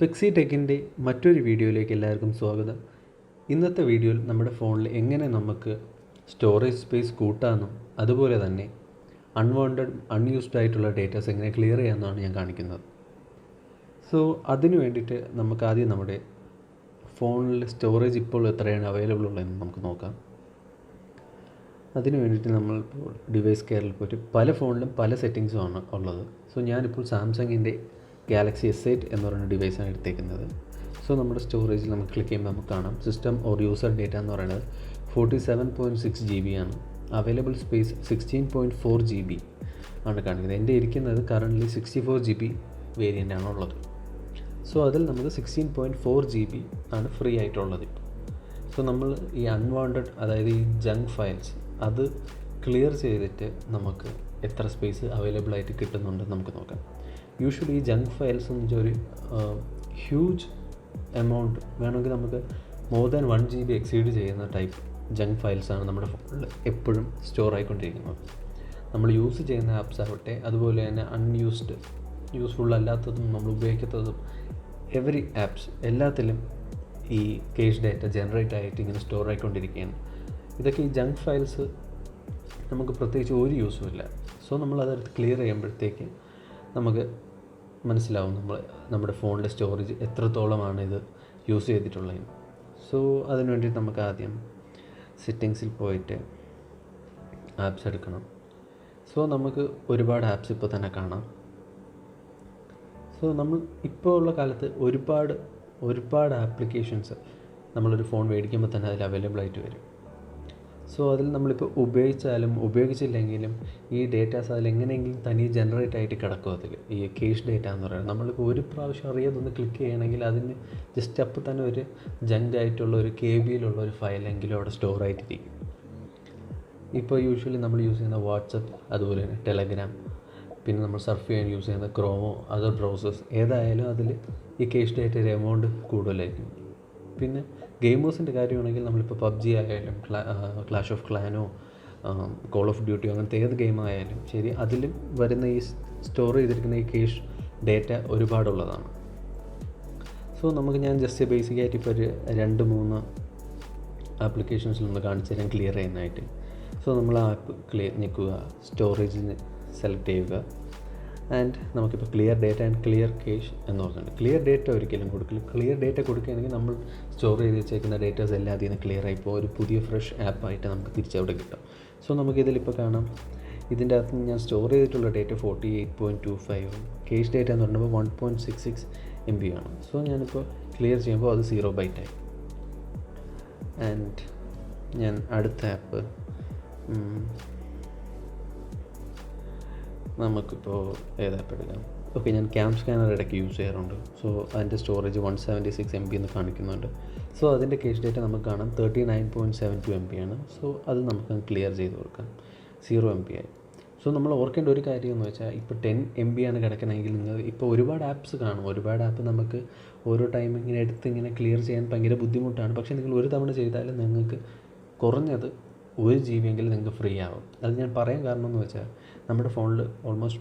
പെക്സി ടെക്കിൻ്റെ മറ്റൊരു വീഡിയോയിലേക്ക് എല്ലാവർക്കും സ്വാഗതം. ഇന്നത്തെ വീഡിയോയിൽ നമ്മുടെ ഫോണിൽ എങ്ങനെ നമുക്ക് സ്റ്റോറേജ് സ്പേസ് കൂട്ടാമെന്നും അതുപോലെ തന്നെ അൺയൂസ്ഡ് ആയിട്ടുള്ള ഡേറ്റാസ് എങ്ങനെ ക്ലിയർ ചെയ്യാമെന്നാണ് ഞാൻ കാണിക്കുന്നത്. സോ അതിന് വേണ്ടിയിട്ട് നമുക്ക് ആദ്യം നമ്മുടെ ഫോണിൽ സ്റ്റോറേജ് ഇപ്പോൾ എത്രയാണ് അവൈലബിൾ ഉള്ളതെന്ന് നമുക്ക് നോക്കാം. അതിന് വേണ്ടിയിട്ട് നമ്മളിപ്പോൾ ഡിവൈസ് കെയറിൽ പോയിട്ട് പല ഫോണിലും പല സെറ്റിങ്സുമാണ് ഉള്ളത്. സോ ഞാനിപ്പോൾ സാംസങ്ങിൻ്റെ ഗാലക്സി S8 എന്ന് പറയുന്ന ഡിവൈസാണ് എടുത്തേക്കുന്നത്. സോ നമ്മുടെ സ്റ്റോറേജിൽ നമുക്ക് ക്ലിക്ക് ചെയ്യുമ്പോൾ നമുക്ക് കാണാം സിസ്റ്റം ഓർ യൂസർ ഡേറ്റ എന്ന് പറയുന്നത് 47.6 GB ആണ്. അവൈലബിൾ സ്പേസ് 16.4 GB ആണ് കാണിക്കുന്നത്. എൻ്റെ ഇരിക്കുന്നത് കറൻ്റ്ലി 64 GB വേരിയൻ്റ് ആണ് ഉള്ളത്. സോ അതിൽ നമുക്ക് 16.4 GB ആണ് ഫ്രീ ആയിട്ടുള്ളത് ഇപ്പോൾ. സോ നമ്മൾ ഈ അൺവാണ്ടഡ്, അതായത് ഈ ജങ്ക് ഫയൽസ്, അത് ക്ലിയർ ചെയ്തിട്ട് നമുക്ക് എത്ര സ്പേസ് അവൈലബിൾ ആയിട്ട് കിട്ടുന്നുണ്ടെന്ന് നമുക്ക് നോക്കാം. യൂഷ്വലി ഈ ജങ്ക് ഫയൽസ് എന്ന് വെച്ചാൽ ഒരു ഹ്യൂജ് എമൗണ്ട് വേണമെങ്കിൽ നമുക്ക് മോർ ദാൻ 1 GB എക്സീഡ് ചെയ്യുന്ന ടൈപ്പ് ജങ്ക് ഫയൽസാണ് നമ്മുടെ ഫോണിൽ എപ്പോഴും സ്റ്റോർ ആയിക്കൊണ്ടിരിക്കുന്നത്. നമ്മൾ യൂസ് ചെയ്യുന്ന ആപ്സ് ആവട്ടെ, അതുപോലെ തന്നെ യൂസ്ഫുൾ അല്ലാത്തതും നമ്മൾ ഉപയോഗിക്കാത്തതും എവറി ആപ്സ് എല്ലാത്തിലും ഈ കേഷ് ഡാറ്റ ജനറേറ്റ് ആയിട്ട് ഇങ്ങനെ സ്റ്റോർ ആയിക്കൊണ്ടിരിക്കുകയാണ്. ഇതൊക്കെ ഈ ജങ്ക് ഫയൽസ് നമുക്ക് പ്രത്യേകിച്ച് ഒരു യൂസും ഇല്ല. സോ നമ്മളതെടുത്ത് ക്ലിയർ ചെയ്യുമ്പോഴത്തേക്ക് നമുക്ക് മനസ്സിലാവും നമ്മുടെ ഫോണിലെ സ്റ്റോറേജ് എത്രത്തോളമാണ് ഇത് യൂസ് ചെയ്തിട്ടുള്ളത്. സോ അതിന് വേണ്ടിയിട്ട് നമുക്ക് ആദ്യം സെറ്റിങ്സിൽ പോയിട്ട് ആപ്സ് എടുക്കണം. സോ നമുക്ക് ഒരുപാട് ആപ്സ് ഇപ്പോൾ തന്നെ കാണാം. സോ നമ്മൾ ഇപ്പോൾ ഉള്ള കാലത്ത് ഒരുപാട് ആപ്ലിക്കേഷൻസ് നമ്മളൊരു ഫോൺ മേടിക്കുമ്പോൾ തന്നെ അതിൽ അവൈലബിൾ ആയിട്ട് വരും. സോ അതിൽ നമ്മളിപ്പോൾ ഉപയോഗിച്ചില്ലെങ്കിലും ഈ ഡേറ്റാസ് അതിലെങ്ങനെയെങ്കിലും തനിയെ ജനറേറ്റ് ആയിട്ട് കിടക്കും. അതിൽ ഈ കേഷ് ഡേറ്റ എന്ന് പറയുന്നത് നമ്മളിപ്പോൾ ഒരു പ്രാവശ്യം അറിയാതൊന്ന് ക്ലിക്ക് ചെയ്യണമെങ്കിൽ അതിന് ജസ്റ്റ് അപ്പോൾ തന്നെ ഒരു ജങ്ക് ആയിട്ടുള്ള ഒരു KB-യിലുള്ള ഒരു ഫയലെങ്കിലും അവിടെ സ്റ്റോർ ആയിട്ടിരിക്കും. ഇപ്പോൾ യൂഷ്വലി നമ്മൾ യൂസ് ചെയ്യുന്ന വാട്സപ്പ്, അതുപോലെ തന്നെ ടെലഗ്രാം, പിന്നെ നമ്മൾ സർഫ് ചെയ്യാൻ യൂസ് ചെയ്യുന്ന ക്രോമോ, അതർ ബ്രൗസേഴ്സ് ഏതായാലും അതിൽ ഈ കേഷ് ഡേറ്റയുടെ എമൗണ്ട് കൂടുതലായിരിക്കും. പിന്നെ ഗെയിമേഴ്സിൻ്റെ കാര്യമാണെങ്കിൽ നമ്മളിപ്പോൾ PUBG ആയാലും ക്ലാഷ് ഓഫ് ക്ലാനോ കോൾ ഓഫ് ഡ്യൂട്ടിയോ അങ്ങനത്തെ ഏത് ഗെയിം ആയാലും ശരി, അതിലും വരുന്ന ഈ സ്റ്റോർ ചെയ്തിരിക്കുന്ന ഈ കേഷ് ഡേറ്റ ഒരുപാടുള്ളതാണ്. സോ ഞാൻ ജസ്റ്റ് ബേസിക്കായിട്ട് ഇപ്പോൾ ഒരു 2-3 ആപ്ലിക്കേഷൻസിൽ ഒന്ന് കാണിച്ചു തരാൻ ക്ലിയർ ചെയ്യുന്നതായിട്ട്. സോ നമ്മൾ ആ ആപ്പ് നിൽക്കുക, സ്റ്റോറേജിന് സെലക്ട് ചെയ്യുക, ആൻഡ് നമുക്കിപ്പോൾ clear data and clear cash എന്ന് പറഞ്ഞിട്ടുണ്ട്. ക്ലിയർ ഡേറ്റ ഒരിക്കലും കൊടുക്കില്ല. ക്ലിയർ ഡേറ്റ കൊടുക്കുകയാണെങ്കിൽ നമ്മൾ സ്റ്റോർ ചെയ്ത് വെച്ചേക്കുന്ന ഡേറ്റാസ് എല്ലാം അതിൽ നിന്ന് ക്ലിയർ ആയിപ്പോൾ ഒരു പുതിയ ഫ്രഷ് ആപ്പായിട്ട് നമുക്ക് തിരിച്ചവിടെ കിട്ടും. സോ നമുക്കിതിലിപ്പോൾ കാണാം, ഇതിൻ്റെ അകത്ത് ഞാൻ സ്റ്റോർ ചെയ്തിട്ടുള്ള ഡേറ്റ 48.25, കേഷ് ഡേറ്റ എന്ന് പറയുമ്പോൾ 1.66 MB ആണ്. സോ ഞാനിപ്പോൾ ക്ലിയർ ചെയ്യുമ്പോൾ അത് 0 ബൈറ്റായി. ആൻഡ് ഞാൻ അടുത്ത ആപ്പ് നമുക്കിപ്പോൾ ഏതാപ്പ് എടുക്കാം. ഓക്കെ, ഞാൻ ക്യാം സ്കാനർ ഇടയ്ക്ക് യൂസ് ചെയ്യാറുണ്ട്. സോ അതിൻ്റെ സ്റ്റോറേജ് 176 MB എന്ന് കാണിക്കുന്നുണ്ട്. സോ അതിൻ്റെ കേഷ് ഡേറ്റ നമുക്ക് കാണാം 39.72 MB ആണ്. സോ അത് നമുക്ക് ക്ലിയർ ചെയ്ത് കൊടുക്കാം, 0 MB ആയി. സോ നമ്മൾ ഓർക്കേണ്ട ഒരു കാര്യം എന്ന് വെച്ചാൽ ഇപ്പോൾ 10 MB ആണ് കിടക്കണമെങ്കിൽ നിങ്ങൾ ഇപ്പോൾ ഒരുപാട് ആപ്സ് കാണും. ഒരുപാട് ആപ്പ് നമുക്ക് ഓരോ ടൈം ഇങ്ങനെ ഇങ്ങനെ ക്ലിയർ ചെയ്യാൻ ഭയങ്കര ബുദ്ധിമുട്ടാണ്. പക്ഷേ നിങ്ങൾ ഒരു തവണ ചെയ്താലും നിങ്ങൾക്ക് കുറഞ്ഞത് 1 GB എങ്കിലും നിങ്ങൾക്ക് ഫ്രീ ആവും. അത് ഞാൻ പറയാൻ കാരണം എന്ന് വെച്ചാൽ നമ്മുടെ ഫോണിൽ ഓൾമോസ്റ്റ്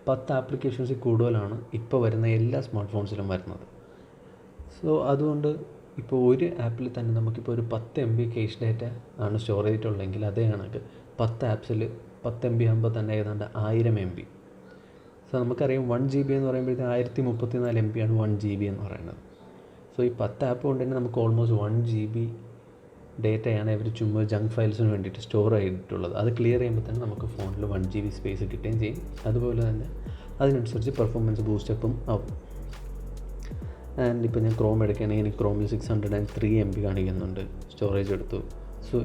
10 ആപ്ലിക്കേഷൻസിൽ കൂടുതലാണ് ഇപ്പോൾ വരുന്ന എല്ലാ സ്മാർട്ട് ഫോൺസിലും വരുന്നത്. സോ അതുകൊണ്ട് ഇപ്പോൾ ഒരു ആപ്പിൽ തന്നെ നമുക്കിപ്പോൾ ഒരു 10 MB കേഷ് ഡേറ്റ ആണ് സ്റ്റോർ ചെയ്തിട്ടുള്ളതെങ്കിൽ അതേ കണക്ക് 10 ആപ്സിൽ 10 MB ആകുമ്പോൾ തന്നെ ഏതാണ്ട് 1000 MB. സോ നമുക്കറിയാം 1 GB എന്ന് പറയുമ്പോഴത്തേക്ക് 1034 MB ആണ് 1 GB എന്ന് പറയുന്നത്. സോ ഈ 10 ആപ്പ് കൊണ്ട് തന്നെ നമുക്ക് ഓൾമോസ്റ്റ് 1 GB ഡേറ്റയാണ് ഇവർ ചുമ്മാ ജങ്ക് ഫയൽസിന് വേണ്ടിയിട്ട് സ്റ്റോർ ചെയ്തിട്ടുള്ളത്. അത് ക്ലിയർ ചെയ്യുമ്പോൾ തന്നെ നമുക്ക് ഫോണിൽ 1 GB സ്പേസ് കിട്ടുകയും ചെയ്യും. അതുപോലെ തന്നെ അതിനനുസരിച്ച് പെർഫോമൻസ് ബൂസ്റ്റപ്പും ആവും. ആൻഡ് ഇപ്പോൾ ഞാൻ ക്രോം എടുക്കുകയാണെങ്കിൽ എനിക്ക് ക്രോമിൽ 603 MB കാണിക്കുന്നുണ്ട് സ്റ്റോറേജ് എടുത്തു. സോ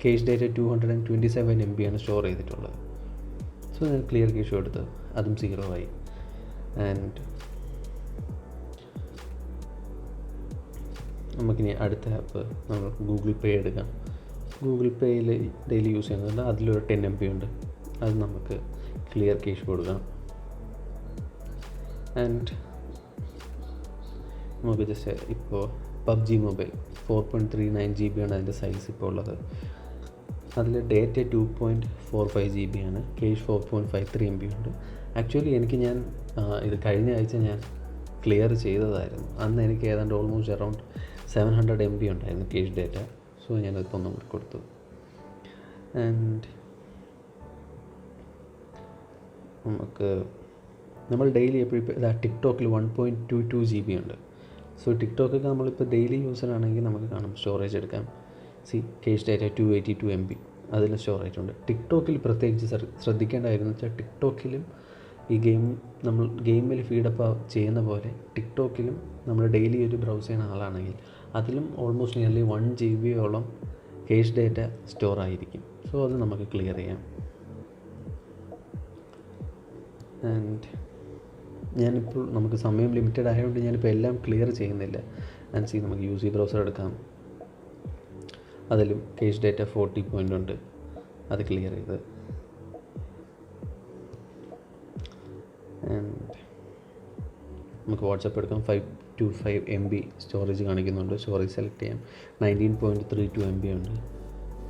കേഷ് ഡേറ്റ 227 MB ആണ് സ്റ്റോർ ചെയ്തിട്ടുള്ളത്. സോ ഞാൻ ക്ലിയർ കേഷും എടുത്ത് അതും 0 ആയി. ആൻഡ് നമുക്കിനി അടുത്ത ആപ്പ് നമ്മൾ ഗൂഗിൾ പേ എടുക്കാം. ഗൂഗിൾ പേയിൽ ഡെയിലി യൂസ് ചെയ്യുന്നുണ്ട്. അതിലൊരു 10 MB ഉണ്ട്. അത് നമുക്ക് ക്ലിയർ കേഷ് കൊടുക്കാം. ആൻഡ് നമുക്ക് ജസ്റ്റ് ഇപ്പോൾ PUBG മൊബൈൽ 4.39 GB ആണ് അതിൻ്റെ സൈസ് ഇപ്പോൾ ഉള്ളത്. അതിൽ ഡേറ്റ 2.45 GB ആണ്. കേഷ് 4.53 MB ഉണ്ട്. ആക്ച്വലി ഞാൻ ഇത് കഴിഞ്ഞ ആഴ്ച ഞാൻ ക്ലിയർ ചെയ്തതായിരുന്നു. അന്ന് എനിക്ക് ഏതാണ്ട് ഓൾമോസ്റ്റ് അറൗണ്ട് 700 MB ഉണ്ടായിരുന്നു കേഷ് ഡേറ്റ. സോ ഞാനതിപ്പോൾ ഒന്നും കൂടി കൊടുത്തു. ആൻഡ് നമ്മൾ ഡെയിലി എപ്പോഴും ടിക്ടോക്കിൽ 1.22 GB ഉണ്ട്. സോ ടിക്ടോക്കൊക്കെ നമ്മളിപ്പോൾ ഡെയിലി യൂസറാണെങ്കിൽ നമുക്ക് കാണും സ്റ്റോറേജ് എടുക്കാം. കേഷ് ഡേറ്റ 282 MB അതിൽ സ്റ്റോറേജ് ഉണ്ട്. ടിക്ടോക്കിൽ പ്രത്യേകിച്ച് ശ്രദ്ധിക്കേണ്ടതായിരുന്നു വെച്ചാൽ ടിക്ടോക്കിലും ഈ നമ്മൾ ഗെയിമിൽ ഫീഡപ്പ് ചെയ്യുന്ന പോലെ ടിക്ടോക്കിലും നമ്മൾ ഡെയിലി ഒരു ബ്രൗസ് ചെയ്യുന്ന ആളാണെങ്കിൽ അതിലും almost nearly 1 GB cash data store ആയിരിക്കും. സോ അത് നമുക്ക് ക്ലിയർ ചെയ്യാം. ആൻഡ് ഞാനിപ്പോൾ നമുക്ക് സമയം ലിമിറ്റഡ് ആയതുകൊണ്ട് ഞാനിപ്പോൾ എല്ലാം ക്ലിയർ ചെയ്യുന്നില്ല. ആൻഡ് നമുക്ക് യൂസി ബ്രൗസർ എടുക്കാം. അതിലും കേഷ് ഡേറ്റ 40 പോയിൻ്റ് ഉണ്ട്, അത് ക്ലിയർ ചെയ്ത്. ആൻഡ് നമുക്ക് വാട്സപ്പ് എടുക്കാം. 525 MB സ്റ്റോറേജ് കാണിക്കുന്നുണ്ട്. സ്റ്റോറേജ് സെലക്ട് ചെയ്യാം. 19.32 MB ഉണ്ട്.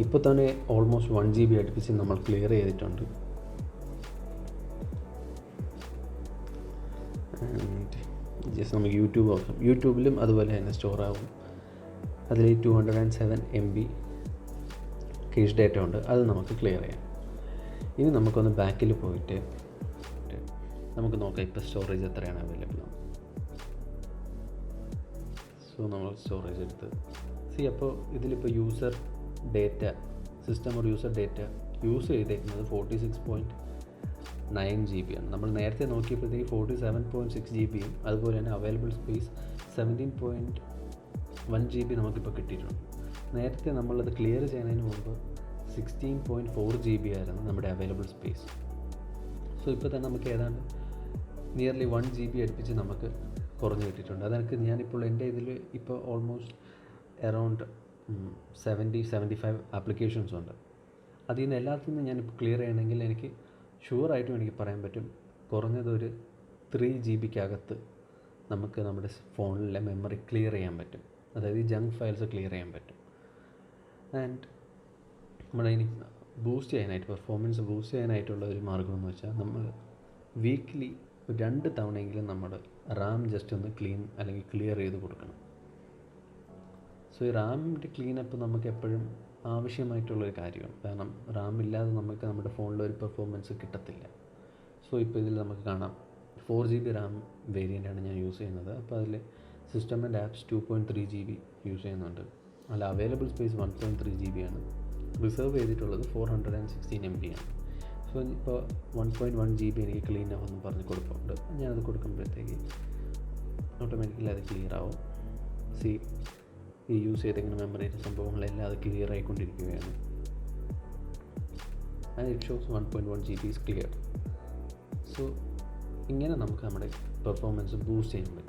ഇപ്പോൾ തന്നെ ഓൾമോസ്റ്റ് 1 GB അടുപ്പിച്ച് നമ്മൾ ക്ലിയർ ചെയ്തിട്ടുണ്ട്. ആൻഡ് ജസ്റ്റ് നമുക്ക് യൂട്യൂബ് നോക്കാം. യൂട്യൂബിലും അതുപോലെ തന്നെ സ്റ്റോർ ആകും. അതിൽ 207 MB കേഷ് ഡേറ്റ ഉണ്ട്, അത് നമുക്ക് ക്ലിയർ ചെയ്യാം. ഇനി നമുക്കൊന്ന് ബാക്കിൽ പോയിട്ട് നമുക്ക് നോക്കാം ഇപ്പോൾ സ്റ്റോറേജ് എത്രയാണ് അവൈലബിൾ. സോ നമ്മൾ സ്റ്റോറേജ് എടുത്ത് അപ്പോൾ ഇതിലിപ്പോൾ യൂസർ ഡേറ്റ സിസ്റ്റം ഒരു യൂസർ ഡേറ്റ യൂസ് ചെയ്തേക്കുന്നത് 46.9 GB ആണ്. നമ്മൾ നേരത്തെ നോക്കിയപ്പോഴത്തേക്ക് 47.6 GB അതുപോലെ തന്നെ അവൈലബിൾ സ്പേസ് 17.1 GB നമുക്കിപ്പോൾ കിട്ടിയിട്ടുണ്ട്. നേരത്തെ നമ്മളത് ക്ലിയർ ചെയ്യുന്നതിന് മുമ്പ് 16.4 GB ആയിരുന്നു നമ്മുടെ അവൈലബിൾ സ്പേസ്. സോ ഇപ്പോൾ തന്നെ നമുക്ക് ഏതാണ്ട് നിയർലി 1 GB അടുപ്പിച്ച് നമുക്ക് കുറഞ്ഞ് കിട്ടിയിട്ടുണ്ട്. അതെനിക്ക് ഞാനിപ്പോൾ എൻ്റെ ഇതിൽ ഇപ്പോൾ ഓൾമോസ്റ്റ് അറൗണ്ട് 70-75 ആപ്ലിക്കേഷൻസ് ഉണ്ട്. അതിൽ നിന്ന് എല്ലാത്തിൽ നിന്നും ഞാനിപ്പോൾ ക്ലിയർ ചെയ്യണമെങ്കിൽ എനിക്ക് ഷുവറായിട്ടും എനിക്ക് പറയാൻ പറ്റും കുറഞ്ഞതൊരു 3 GBക്കകത്ത് നമുക്ക് നമ്മുടെ ഫോണിലെ മെമ്മറി ക്ലിയർ ചെയ്യാൻ പറ്റും. അതായത് ഈ ജങ്ക് ഫയൽസ് ക്ലിയർ ചെയ്യാൻ പറ്റും. ആൻഡ് നമ്മളിനി ബൂസ്റ്റ് ചെയ്യാനായിട്ട് പെർഫോമൻസ് ബൂസ്റ്റ് ചെയ്യാനായിട്ടുള്ള ഒരു മാർഗ്ഗമെന്ന് വെച്ചാൽ നമ്മൾ വീക്ക്ലി 2 തവണയെങ്കിലും നമ്മുടെ റാം ജസ്റ്റ് ഒന്ന് ക്ലീൻ അല്ലെങ്കിൽ ക്ലിയർ ചെയ്ത് കൊടുക്കണം. സോ ഈ റാമിൻ്റെ ക്ലീനപ്പ് നമുക്ക് എപ്പോഴും ആവശ്യമായിട്ടുള്ളൊരു കാര്യമാണ്. കാരണം റാം ഇല്ലാതെ നമുക്ക് നമ്മുടെ ഫോണിലൊരു പെർഫോമൻസ് കിട്ടത്തില്ല. സോ ഇപ്പോൾ ഇതിൽ നമുക്ക് കാണാം 4 GB റാം വേരിയൻ്റാണ് ഞാൻ യൂസ് ചെയ്യുന്നത്. അപ്പോൾ അതിൽ system and apps 2.3 GB use ചെയ്യുന്നുണ്ട്. അല്ല അവൈലബിൾ സ്പേസ് 1.3 GB ആണ്. റിസർവ് ചെയ്തിട്ടുള്ളത് 416 MB ആണ്. സോ ഇപ്പോൾ 1.1 GB എനിക്ക് ക്ലീൻ ആവുമെന്ന് പറഞ്ഞ് കൊടുക്കുന്നുണ്ട്. ഞാനത് കൊടുക്കുമ്പോഴത്തേക്ക് ഓട്ടോമാറ്റിക്കലി അത് ക്ലിയർ ആവും. ഈ യൂസ് ചെയ്തെങ്കിലും മെമ്മറിയുടെ സംഭവങ്ങളെല്ലാം അത് ക്ലിയർ ആയിക്കൊണ്ടിരിക്കുകയാണ്. And it shows 1.1 GB is clear. So ഇങ്ങനെ നമുക്ക് നമ്മുടെ പെർഫോമൻസ് ബൂസ്റ്റ് ചെയ്യാൻ പറ്റും.